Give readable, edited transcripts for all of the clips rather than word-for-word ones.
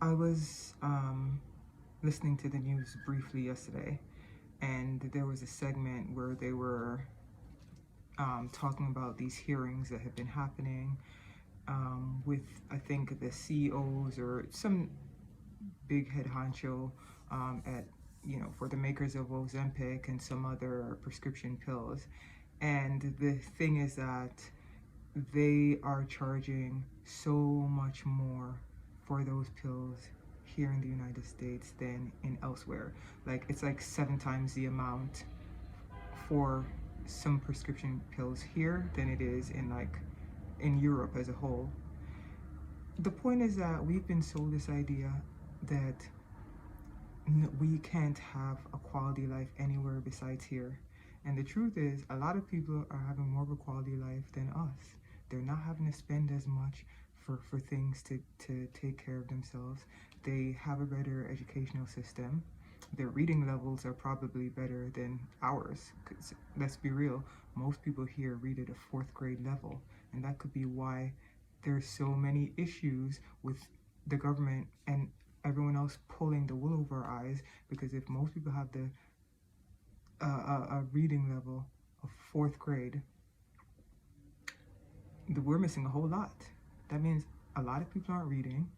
I was listening to the news briefly yesterday, and there was a segment where they were talking about these hearings that have been happening with, I think, the CEOs or some big head honcho at for the makers of Ozempic and some other prescription pills. And the thing is that they are charging so much more for those pills here in the United States than in elsewhere. Like it's like 7 times the amount for some prescription pills here than it is in in Europe as a whole. The point is that we've been sold this idea that we can't have a quality life anywhere besides here. And the truth is, a lot of people are having more of a quality life than us. They're not having to spend as much for things to take care of themselves. They have a better educational system. Their reading levels are probably better than ours. 'Cause let's be real, most people here read at a fourth grade level. And that could be why there's so many issues with the government and everyone else pulling the wool over our eyes, because if most people have the a reading level of fourth grade, we're missing a whole lot. That means a lot of people aren't reading,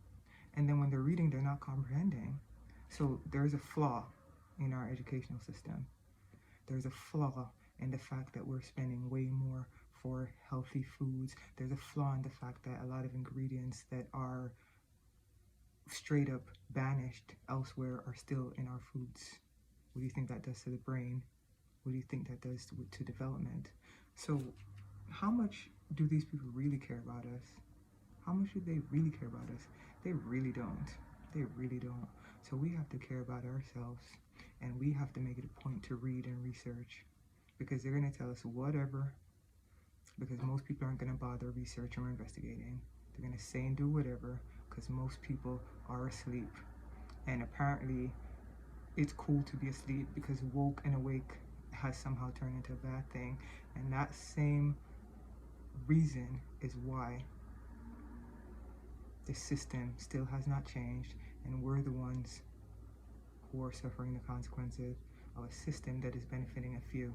and then when they're reading, they're not comprehending. So there's a flaw in our educational system. There's a flaw in the fact that we're spending way more for healthy foods. There's a flaw in the fact that a lot of ingredients that are straight up banished elsewhere are still in our foods. What do you think that does to the brain? What do you think that does to development? So how much do these people really care about us? How much do they really care about us? They really don't. They really don't. So we have to care about ourselves, and we have to make it a point to read and research, because they're going to tell us whatever, because most people aren't going to bother researching or investigating. They're going to say and do whatever because most people are asleep. And apparently it's cool to be asleep because woke and awake has somehow turned into a bad thing. And that same reason is why the system still has not changed, and we're the ones who are suffering the consequences of a system that is benefiting a few.